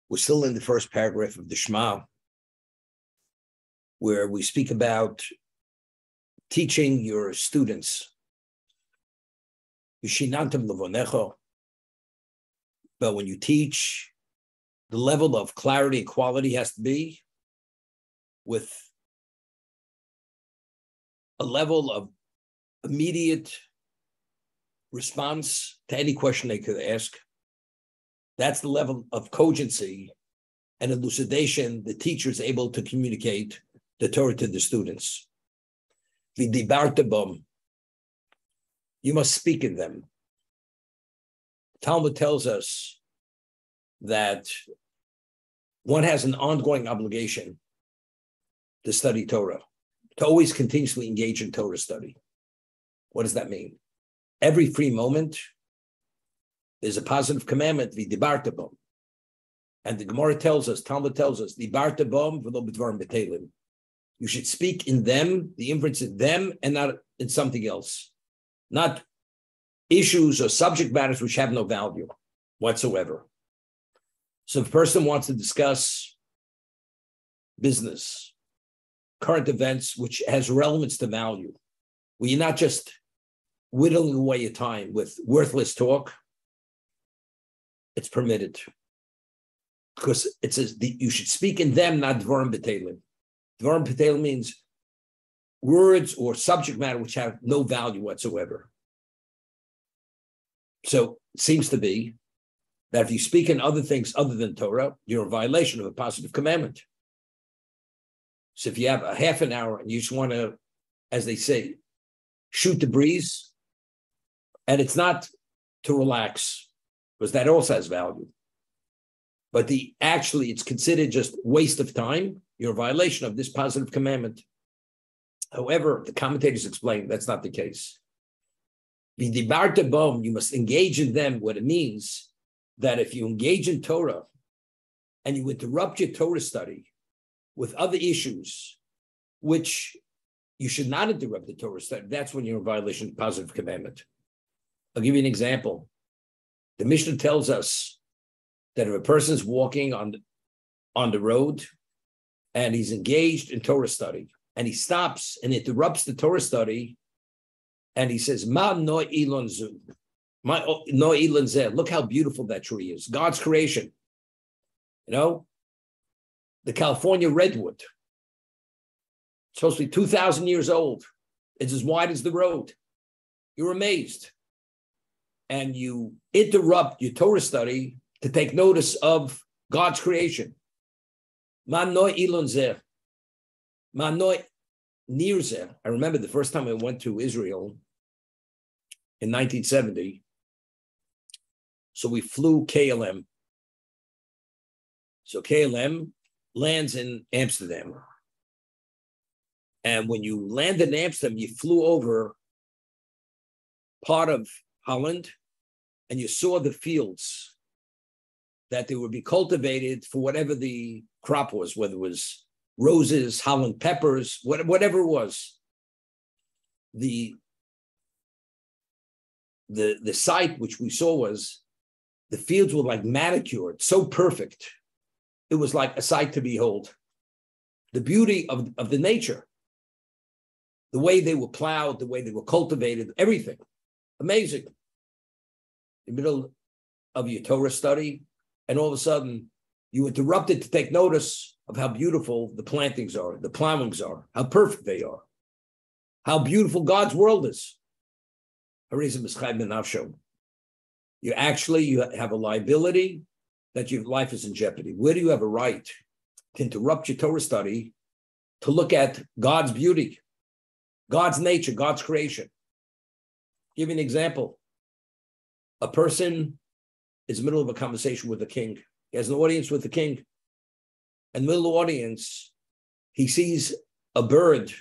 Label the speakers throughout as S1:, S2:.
S1: We're still in the first paragraph of the Shema, where we speak about teaching your students. But when you teach, the level of clarity and quality has to be with a level of immediate response to any question they could ask. That's the level of cogency and elucidation the teacher is able to communicate the Torah to the students. You must speak in them. Talmud tells us that one has an ongoing obligation to study Torah, to always continuously engage in Torah study. What does that mean? Every free moment, there's a positive commandment, v'dibarta bom. And the Gemara tells us, Talmud tells us, dibarta bom v'lo b'dvarim b'telim. You should speak in them, the inference in them, and not in something else. Not issues or subject matters which have no value whatsoever. So if a person wants to discuss business, current events, which has relevance to value, where you're not just whittling away your time with worthless talk, it's permitted. Because it says you should speak in them, not dvarim b'telim. Dvarim b'telim means words or subject matter which have no value whatsoever. So it seems to be that if you speak in other things other than Torah, you're in violation of a positive commandment. So if you have a half an hour and you just want to, as they say, shoot the breeze, and it's not to relax, because that also has value. But it's considered just waste of time. You're in violation of this positive commandment. However, the commentators explain that's not the case. V'dibarta bom, you must engage in them. What it means that if you engage in Torah and you interrupt your Torah study with other issues, which you should not interrupt the Torah study, that's when you're in violation of the positive commandment. I'll give you an example. The Mishnah tells us that if a person's walking on the road and he's engaged in Torah study and he stops and interrupts the Torah study and he says, Ma no ilon zu, ma no ilon zeh, look how beautiful that tree is. God's creation. You know, the California redwood. It's supposed to be 2,000 years old. It's as wide as the road. You're amazed. And you interrupt your Torah study to take notice of God's creation. Man no ilon zeh. Man no nir zeh. I remember the first time I went to Israel in 1970. So we flew KLM. So KLM lands in Amsterdam. And when you landed in Amsterdam, you flew over part of Holland and you saw the fields that they would be cultivated for whatever the crop was, whether it was roses, Holland peppers, whatever it was. The site which we saw was, the fields were like manicured, so perfect. It was like a sight to behold. The beauty of the nature, the way they were plowed, the way they were cultivated, everything. Amazing. In the middle of your Torah study, and all of a sudden, you interrupted to take notice of how beautiful the plantings are, the plowings are, how perfect they are, how beautiful God's world is. You have a liability that your life is in jeopardy. Where do you have a right to interrupt your Torah study to look at God's beauty, God's nature, God's creation? I'll give you an example. A person is in the middle of a conversation with the king. He has an audience with the king. In the middle of the audience, he sees a bird,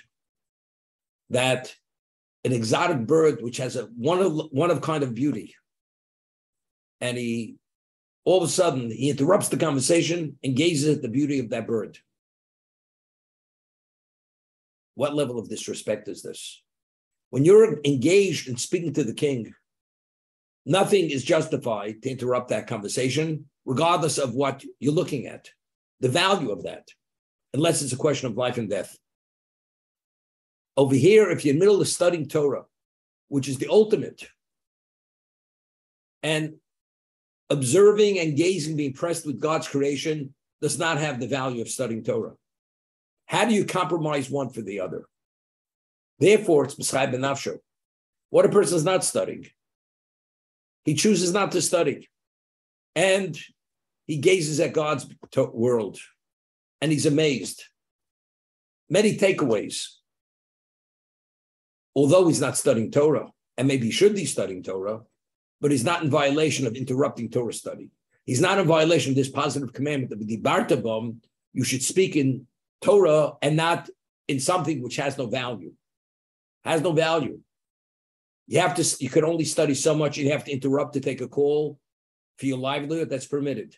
S1: an exotic bird, which has a one of kind of beauty. And all of a sudden, he interrupts the conversation and gazes at the beauty of that bird. What level of disrespect is this? When you're engaged in speaking to the king, nothing is justified to interrupt that conversation regardless of what you're looking at, the value of that, unless it's a question of life and death. Over here, if you're in the middle of studying Torah, which is the ultimate, and observing and gazing, being impressed with God's creation, does not have the value of studying Torah. How do you compromise one for the other? Therefore, it's b'schai b'nafsho. What a person is not studying. He chooses not to study. And he gazes at God's world. And he's amazed. Many takeaways. Although he's not studying Torah, and maybe he should be studying Torah, but he's not in violation of interrupting Torah study. He's not in violation of this positive commandment of dibarta bam. You should speak in Torah and not in something which has no value. Has no value. You can only study so much. You have to interrupt to take a call for your livelihood. That's permitted.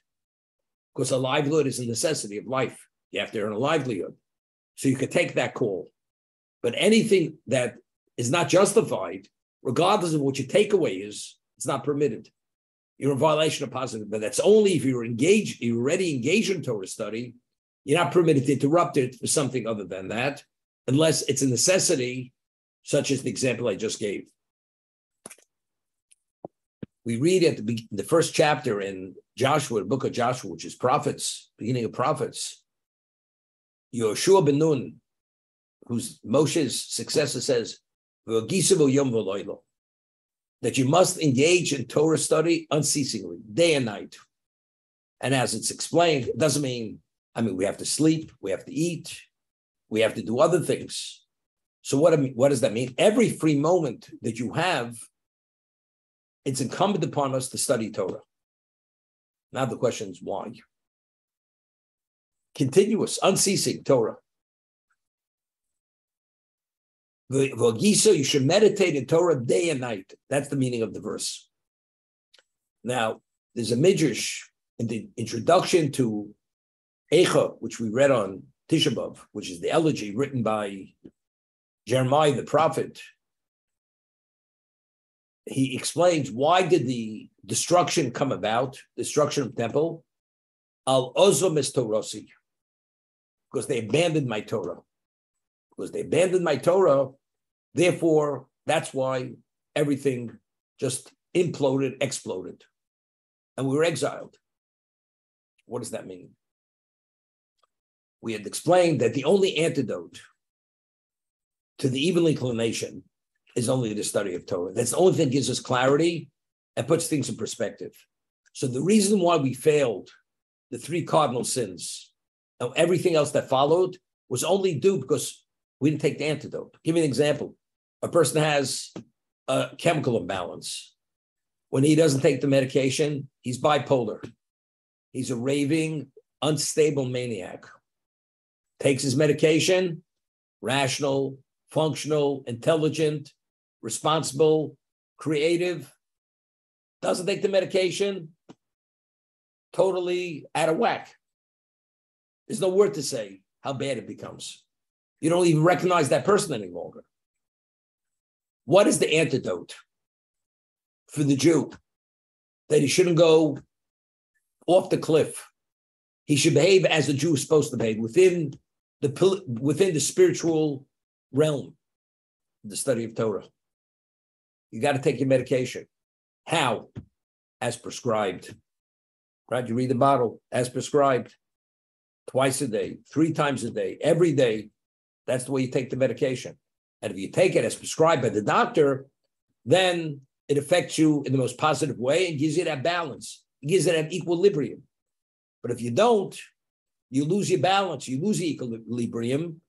S1: Because a livelihood is a necessity of life. You have to earn a livelihood. So you could take that call. But anything that is not justified, regardless of what your takeaway is, it's not permitted. You're in violation of positive. But that's only if you're already engaged in Torah study. You're not permitted to interrupt it for something other than that, unless it's a necessity, such as the example I just gave. We read at the first chapter in Joshua, the book of Joshua, which is prophets, beginning of prophets. Yoshua ben Nun, who's Moshe's successor, says, that you must engage in Torah study unceasingly, day and night. And as it's explained, it doesn't mean, we have to sleep, we have to eat, we have to do other things. So what does that mean? Every free moment that you have, it's incumbent upon us to study Torah. Now the question is why? Continuous, unceasing Torah. You should meditate in Torah day and night. That's the meaning of the verse. Now, there's a midrash in the introduction to Eicha, which we read on Tisha B'Av, which is the elegy written by Jeremiah the prophet. He explains why did the destruction come about, destruction of the temple? Al ozom es Torosi, because they abandoned my Torah. Because they abandoned my Torah, therefore, that's why everything just imploded, exploded. And we were exiled. What does that mean? We had explained that the only antidote to the evil inclination is only the study of Torah. That's the only thing that gives us clarity and puts things in perspective. So the reason why we failed the 3 cardinal sins and everything else that followed was only due because we didn't take the antidote. Give me an example. A person has a chemical imbalance. When he doesn't take the medication, he's bipolar. He's a raving, unstable maniac. Takes his medication, rational, functional, intelligent, responsible, creative. Doesn't take the medication, totally out of whack. There's no word to say how bad it becomes. You don't even recognize that person any longer. What is the antidote for the Jew? That he shouldn't go off the cliff. He should behave as a Jew is supposed to behave within the spiritual realm, the study of Torah. You got to take your medication. How? As prescribed. Right? You read the bottle, as prescribed. Twice a day, 3 times a day, every day. That's the way you take the medication. And if you take it as prescribed by the doctor, then it affects you in the most positive way and gives you that balance. It gives you that equilibrium. But if you don't, you lose your balance, you lose your equilibrium,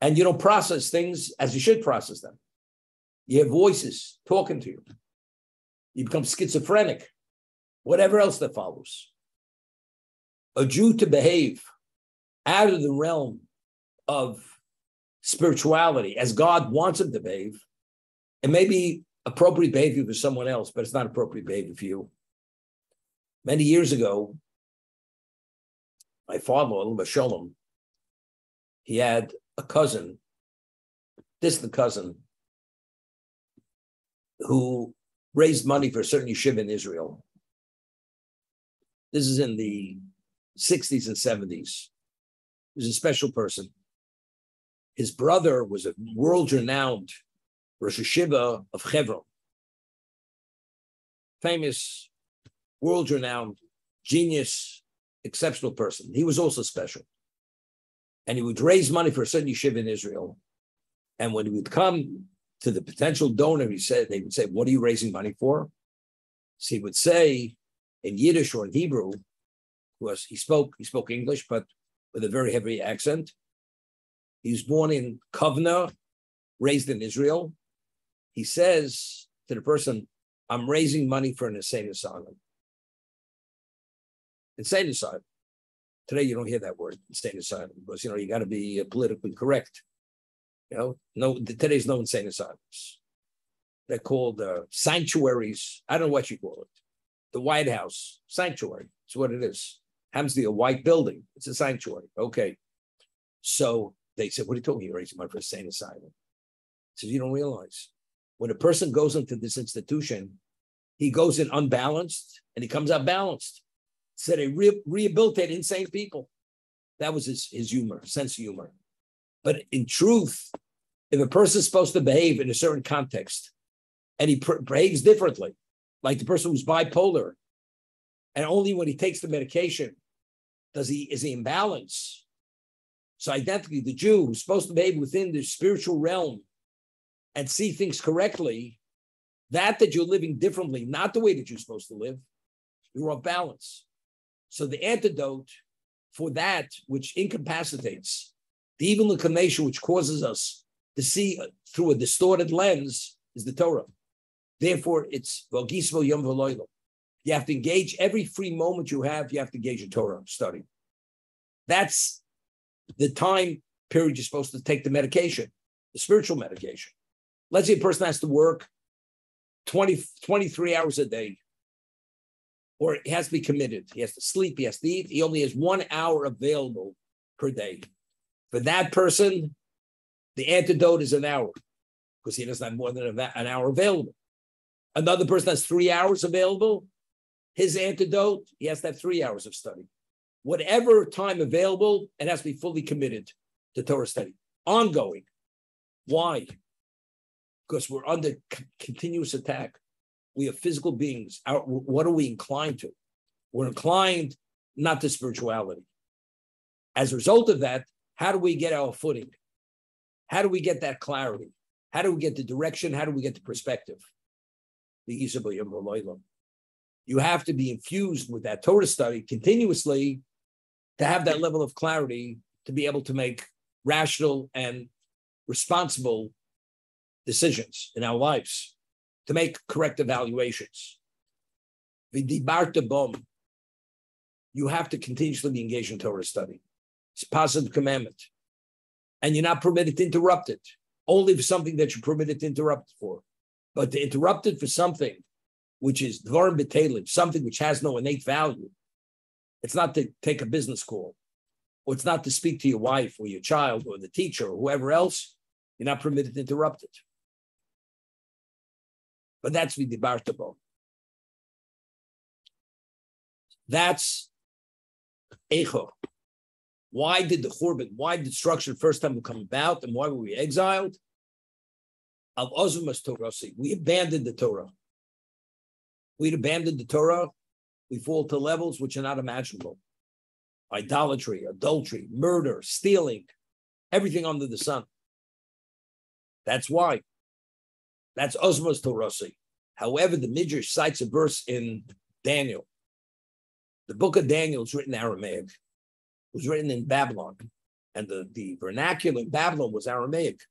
S1: and you don't process things as you should process them. You have voices talking to you. You become schizophrenic, whatever else that follows. A Jew to behave out of the realm of spirituality as God wants him to behave, it may be appropriate behavior for someone else, but it's not appropriate behavior for you. Many years ago, my father-in-law, Shalom, he had a cousin, distant cousin, who raised money for a certain yeshiva in Israel. This is in the 60s and 70s. He was a special person. His brother was a world-renowned Rosh Hashiva of Hebron. Famous, world-renowned, genius, exceptional person. He was also special. And he would raise money for a certain yeshiva in Israel. And when he would come to the potential donor, they would say, what are you raising money for? So he would say in Yiddish or in Hebrew, he spoke English, but with a very heavy accent. He was born in Kovna, raised in Israel. He says to the person, I'm raising money for an insane asylum. Insane asylum. Today, you don't hear that word, insane asylum, because, you got to be politically correct. Today's no insane asylums. They're called sanctuaries. I don't know what you call it. The White House, sanctuary. It's what it is. Happens to be a white building. It's a sanctuary. Okay. So they said, what are you talking about? You're raising money for a insane asylum. He says, you don't realize. When a person goes into this institution, he goes in unbalanced and he comes out balanced. So they rehabilitate insane people. That was his humor, sense of humor. But in truth, if a person is supposed to behave in a certain context and he behaves differently, like the person who's bipolar, and only when he takes the medication is he in balance. So identically, the Jew who's supposed to behave within the spiritual realm and see things correctly, that you're living differently, not the way that you're supposed to live, you're off balance. So the antidote for that which incapacitates, the evil inclination which causes us to see through a distorted lens, is the Torah. Therefore, it's V'Gisvo Yom V'Loilo. You have to engage every free moment you have. You have to engage in Torah study. That's the time period you're supposed to take the medication, the spiritual medication. Let's say a person has to work 23 hours a day, or he has to be committed. He has to sleep. He has to eat. He only has 1 hour available per day. For that person, the antidote is an hour because he doesn't have more than an hour available. Another person has 3 hours available. His antidote, he has to have 3 hours of study. Whatever time available, it has to be fully committed to Torah study. Ongoing. Why? Because we're under continuous attack. We are physical beings. What are we inclined to? We're inclined not to spirituality. As a result of that, how do we get our footing? How do we get that clarity? How do we get the direction? How do we get the perspective? You have to be infused with that Torah study continuously to have that level of clarity, to be able to make rational and responsible decisions in our lives, to make correct evaluations. You have to continuously be engaged in Torah study. It's a positive commandment. And you're not permitted to interrupt it, only for something that you're permitted to interrupt it for. But to interrupt it for something which is dvarim b'telim, something which has no innate value, it's not to take a business call, or it's not to speak to your wife or your child or the teacher or whoever else, you're not permitted to interrupt it. But that's v'dibarta. That's echo. Why did why did destruction first time come about, and why were we exiled? Al ozumas Torasi. We abandoned the Torah. We'd abandoned the Torah. We fall to levels which are not imaginable. Idolatry, adultery, murder, stealing, everything under the sun. That's why. That's ozumas Torasi. However, the Midrash cites a verse in Daniel. The book of Daniel is written in Aramaic. It was written in Babylon. And the vernacular in Babylon was Aramaic.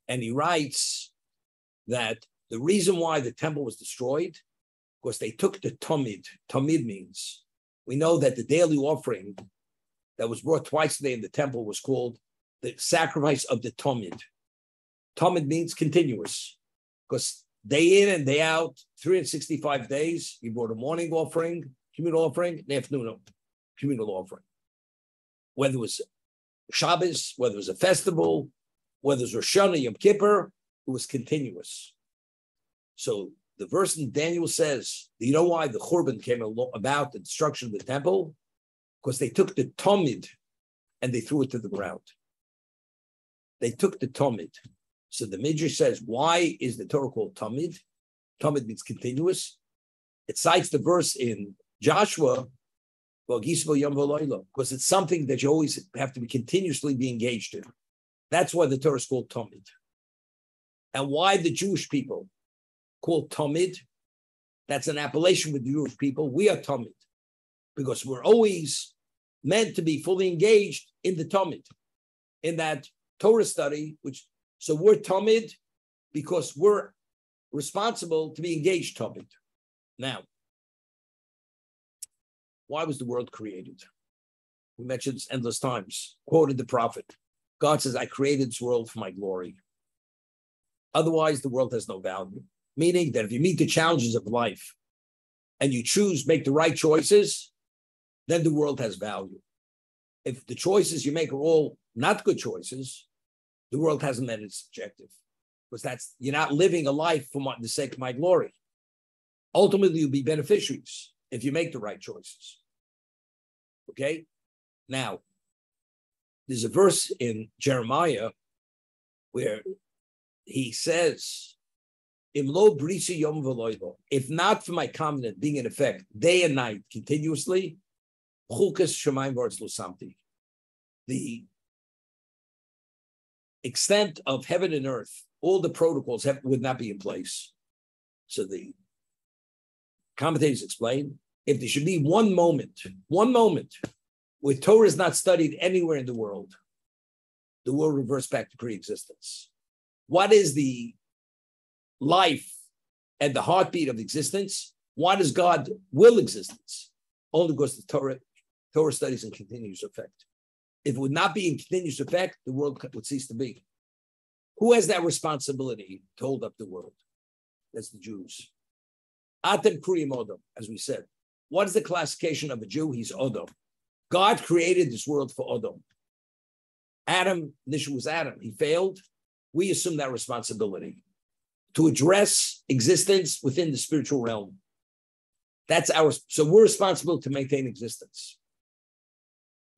S1: And he writes that the reason why the temple was destroyed, because they took the Tomid. Tomid means, we know that the daily offering that was brought twice a day in the temple was called the sacrifice of the Tomid. Tomid means continuous, because day in and day out, 365 days, you brought a morning offering, communal offering, an afternoon communal offering. Whether it was Shabbos, whether it was a festival, whether it was Rosh Hashanah, Yom Kippur, it was continuous. So The verse in Daniel says, do you know why the Churban came about, the destruction of the temple? Because they took the Talmud and they threw it to the ground. They took the Talmud. So the Midrash says, why is the Torah called Talmud? Talmud means continuous. It cites the verse in Joshua, because it's something that you always have to be continuously be engaged in. That's why the Torah is called Talmud. And why the Jewish people called Talmud? That's an appellation with the Jewish people. We are Talmud because we're always meant to be fully engaged in the Talmud, in that Torah study, so we're Talmud because we're responsible to be engaged Talmud. Now, why was the world created? We mentioned this endless times, quoted the prophet. God says, I created this world for my glory. Otherwise, the world has no value. Meaning that if you meet the challenges of life and you make the right choices, then the world has value. If the choices you make are all not good choices, the world hasn't met its objective. Because you're not living a life for the sake of my glory. Ultimately, you'll be beneficiaries if you make the right choices. Okay? Now, there's a verse in Jeremiah where he says, if not for my covenant being in effect day and night continuously, the extent of heaven and earth, all the protocols would not be in place. So the commentators explain, if there should be one moment where Torah is not studied anywhere in the world reverts back to pre-existence. What is the life and the heartbeat of existence? Why does God will existence? Only because the Torah studies in continuous effect. If it would not be in continuous effect, the world would cease to be. Who has that responsibility to hold up the world? That's the Jews. Atem Kriyim Odom, as we said. What is the classification of a Jew? He's Odom. God created this world for Odom. Adam, this was Adam. He failed. We assume that responsibility to address existence within the spiritual realm. So we're responsible to maintain existence.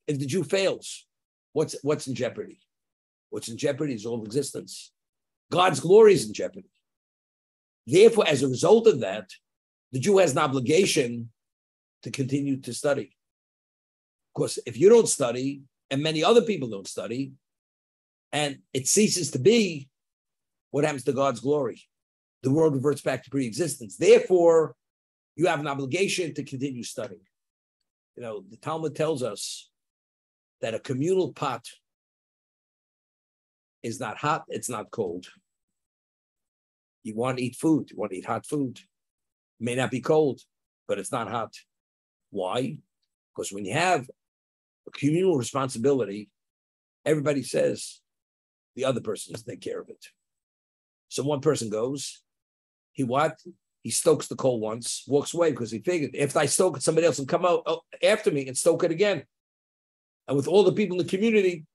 S1: If the Jew fails, what's in jeopardy? What's in jeopardy is all existence. God's glory is in jeopardy. Therefore, as a result of that, the Jew has an obligation to continue to study. Because if you don't study, and many other people don't study, and it ceases to be, what happens to God's glory? The world reverts back to pre-existence. Therefore, you have an obligation to continue studying. The Talmud tells us that a communal pot is not hot, it's not cold. You want to eat food, you want to eat hot food. It may not be cold, but it's not hot. Why? Because when you have a communal responsibility, everybody says the other person has to take care of it. So one person goes, he stokes the coal once, walks away because he figured if I stoke it, somebody else will come out after me and stoke it again. And with all the people in the community,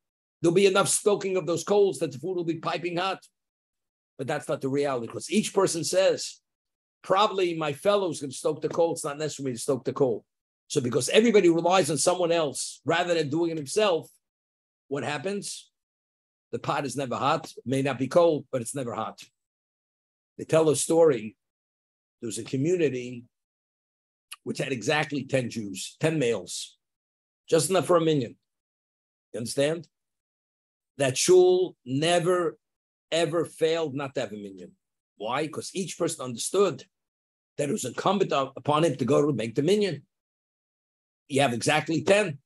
S1: there'll be enough stoking of those coals that the food will be piping hot. But that's not the reality, because each person says, probably my fellow's going to stoke the coal. It's not necessary for me to stoke the coal. So because everybody relies on someone else rather than doing it himself, what happens? The pot is never hot. It may not be cold, but it's never hot. They tell a story. There was a community which had exactly 10 Jews, 10 males, just enough for a minyan. You understand? That shul never, ever failed not to have a minyan. Why? Because each person understood that it was incumbent upon him to go to make the minyan. You have exactly 10.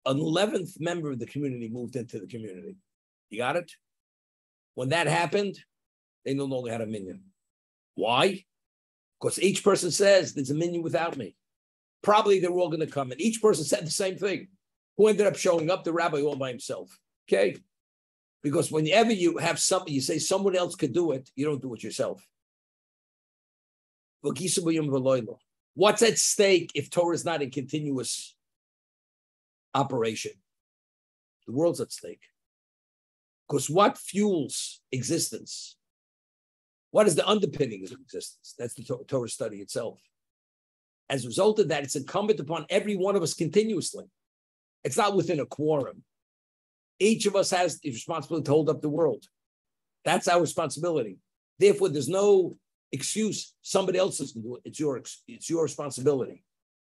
S1: An 11th member of the community moved into the community. You got it? When that happened, they no longer had a minyan. Why? Because each person says there's a minyan without me. Probably they're all going to come. And each person said the same thing. Who ended up showing up? The rabbi all by himself. Okay? Because whenever you have something, you say someone else could do it, you don't do it yourself. What's at stake if Torah is not in continuous operation? The world's at stake. Because what fuels existence? What is the underpinnings of existence? That's the Torah study itself. As a result of that, it's incumbent upon every one of us continuously. It's not within a quorum. Each of us has the responsibility to hold up the world. That's our responsibility. Therefore, there's no excuse. Somebody else is going to do it. It's your responsibility.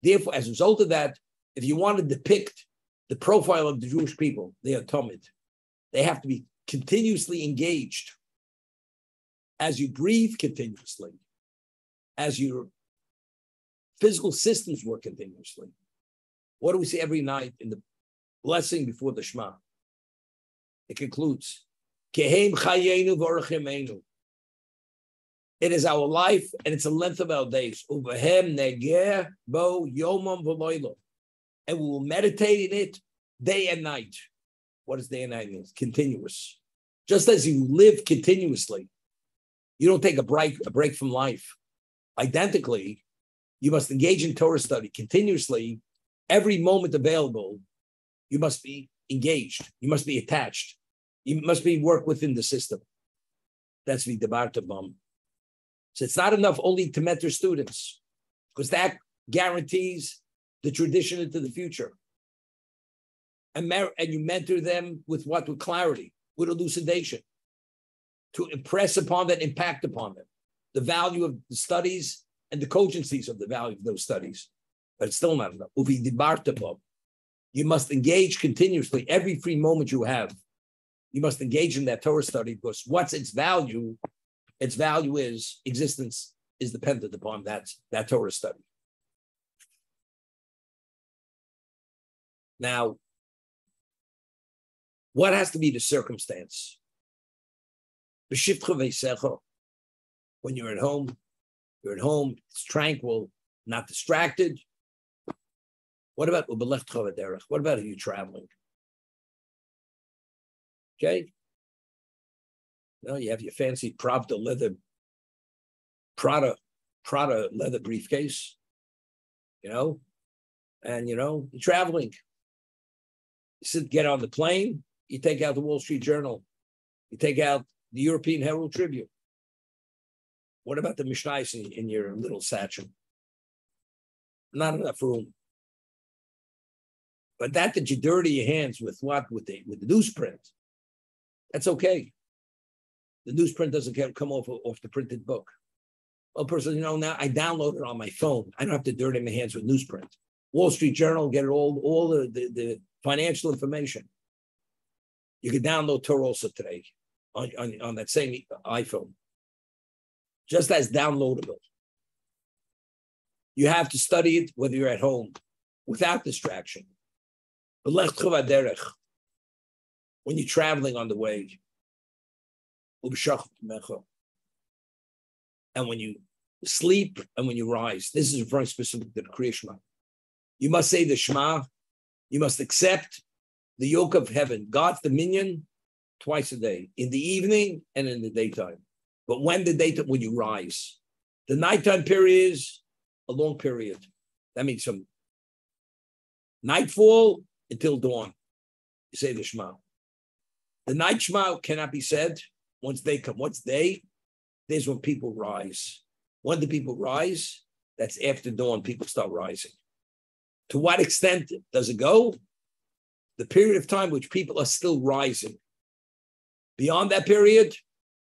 S1: Therefore, as a result of that, if you want to depict the profile of the Jewish people, they are Talmud. They have to be continuously engaged. As you breathe continuously, as your physical systems work continuously. What do we say every night in the blessing before the Shema? It concludes, Kehem chayenu v'orachimenu. It is our life and it's the length of our days. Uvehem negeh bo yomam v'loilo. And we will meditate in it day and night. What does day and night mean? Continuous. Just as you live continuously, you don't take a break from life. Identically, you must engage in Torah study continuously. Every moment available, you must be engaged. You must be attached. You must be work within the system. That's the Debartabam. So it's not enough only to mentor students, because that guarantees the tradition into the future. And you mentor them with what? With clarity, with elucidation, to impress upon them, impact upon them, the value of the studies and the cogencies of the value of those studies. But it's still not enough. You must engage continuously every free moment you have. You must engage in that Torah study, because what's its value? Its value is existence is dependent upon that Torah study. Now, what has to be the circumstance? When you're at home, it's tranquil, not distracted. What about if you're traveling? Okay. You have your fancy Pravda leather, Prada leather briefcase, and you're traveling. You get on the plane, you take out the Wall Street Journal, you take out the European Herald Tribune. What about the Mishnayos in your little satchel? Not enough room. But that you dirty your hands with what? With the newsprint. That's okay. The newsprint doesn't come off the printed book. Well, person, now I download it on my phone. I don't have to dirty my hands with newsprint. Wall Street Journal, get it all the financial information. You can download Torah also today on that same iPhone. Just as downloadable. You have to study it whether you're at home, without distraction. When you're traveling on the way, and when you sleep and when you rise, this is very specific to the Kriya Shema. You must say the Shema. You must accept the yoke of heaven, God's dominion, twice a day, in the evening and in the daytime. But when you rise, the nighttime period is a long period. That means from nightfall until dawn. You say the Shema. The night Shema cannot be said once they come. Once there's when people rise. When do people rise? That's after dawn, people start rising. To what extent does it go? The period of time which people are still rising. Beyond that period,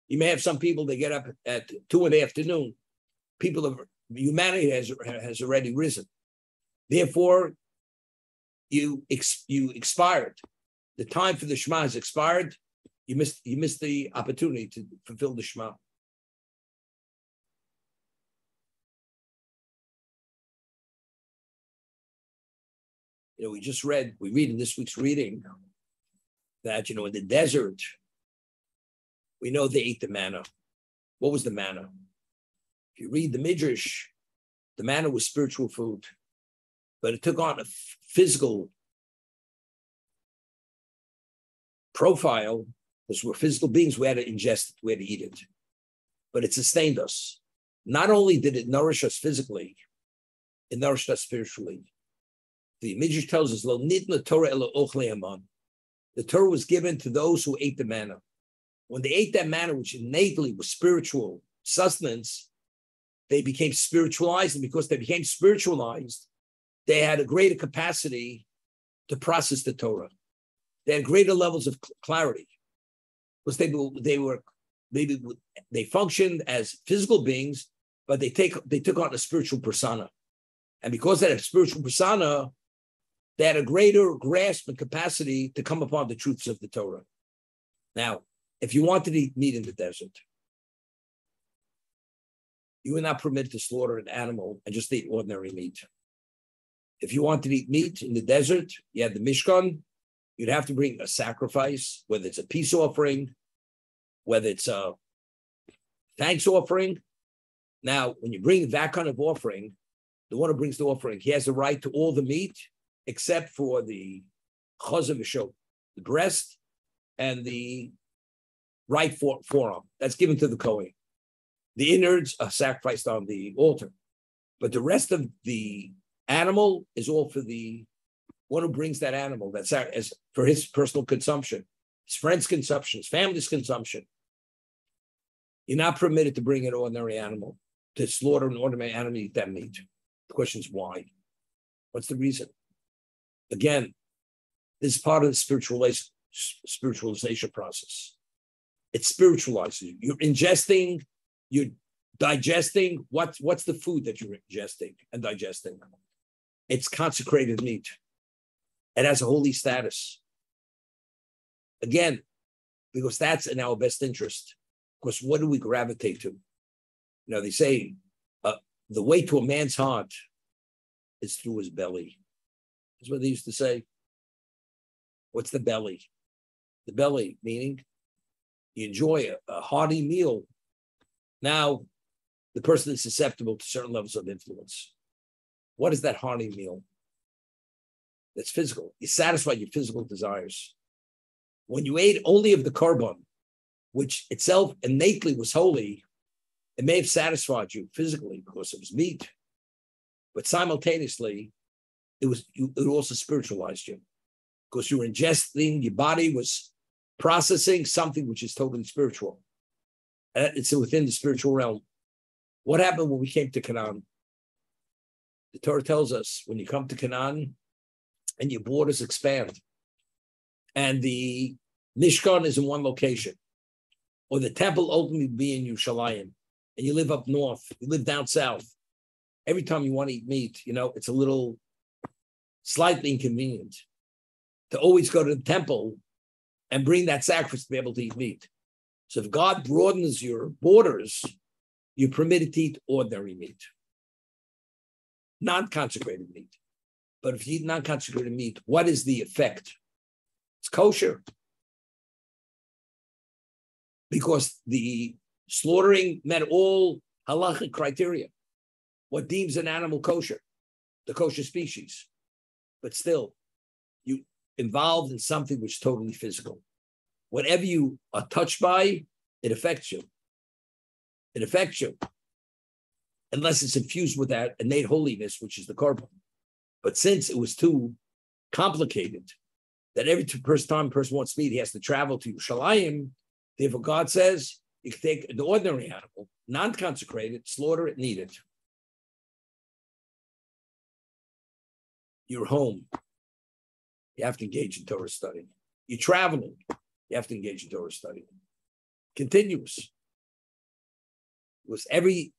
S1: you may have some people that get up at 2 in the afternoon. Humanity has already risen. Therefore, you expired. The time for the Shema has expired. You missed the opportunity to fulfill the Shema. We read in this week's reading that, in the desert, we know they ate the manna. What was the manna? If you read the Midrash, the manna was spiritual food, but it took on a physical profile because we're physical beings. We had to ingest it, we had to eat it, but it sustained us. Not only did it nourish us physically, it nourished us spiritually. The Midrash tells us, "Lo nitna Torah elo ochlei haman." The Torah was given to those who ate the manna. When they ate that manna, which innately was spiritual, sustenance, they became spiritualized. And because they became spiritualized, they had a greater capacity to process the Torah. They had greater levels of clarity because they functioned as physical beings, but they took on a spiritual persona. And because they had a spiritual persona, they had a greater grasp and capacity to come upon the truths of the Torah. Now, if you wanted to eat meat in the desert, you were not permitted to slaughter an animal and just eat ordinary meat. If you wanted to eat meat in the desert, you had the Mishkan, you'd have to bring a sacrifice, whether it's a peace offering, whether it's a thanks offering. Now, when you bring that kind of offering, the one who brings the offering, he has the right to all the meat, except for the chazav v'shot, the breast, and the right forearm. That's given to the Kohen. The innards are sacrificed on the altar. But the rest of the animal is all for the one who brings that animal, that's as for his personal consumption, his friend's consumption, his family's consumption. You're not permitted to bring an ordinary animal, to slaughter an ordinary animal and eat that meat. The question is why? What's the reason? Again, this is part of the spiritualization process. It spiritualizes you. You're ingesting, you're digesting. What's the food that you're ingesting and digesting? It's consecrated meat. It has a holy status. Again, because that's in our best interest. Because what do we gravitate to? They say the way to a man's heart is through his belly. That's what they used to say. What's the belly? The belly, meaning you enjoy a hearty meal. Now, the person is susceptible to certain levels of influence. What is that hearty meal? That's physical. You satisfy your physical desires. When you ate only of the korban, which itself innately was holy, it may have satisfied you physically because it was meat, but simultaneously, it also spiritualized you because you were ingesting, your body was processing something which is totally spiritual. And it's within the spiritual realm. What happened when we came to Canaan? The Torah tells us when you come to Canaan and your borders expand and the Mishkan is in one location, or the temple ultimately be in Yerushalayim, and you live up north, you live down south. Every time you want to eat meat, it's a little slightly inconvenient to always go to the temple and bring that sacrifice to be able to eat meat. So if God broadens your borders, you're permitted to eat ordinary meat, non-consecrated meat. But if you eat non-consecrated meat, what is the effect? It's kosher. Because the slaughtering met all halachic criteria. What deems an animal kosher? The kosher species. But still, you involved in something which is totally physical. Whatever you are touched by, it affects you. It affects you. Unless it's infused with that innate holiness, which is the korban. But since it was too complicated, that every time a person wants meat, he has to travel to Yerushalayim, therefore God says, you can take the ordinary animal, non-consecrated, slaughter it, and eat it. You're home. You have to engage in Torah study. You're traveling. You have to engage in Torah study. Continuous. Because every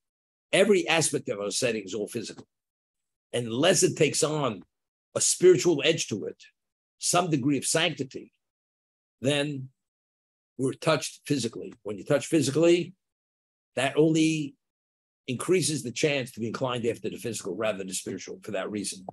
S1: aspect of our setting is all physical. And unless it takes on a spiritual edge to it, some degree of sanctity, then we're touched physically. When you touch physically, that only increases the chance to be inclined after the physical rather than the spiritual for that reason.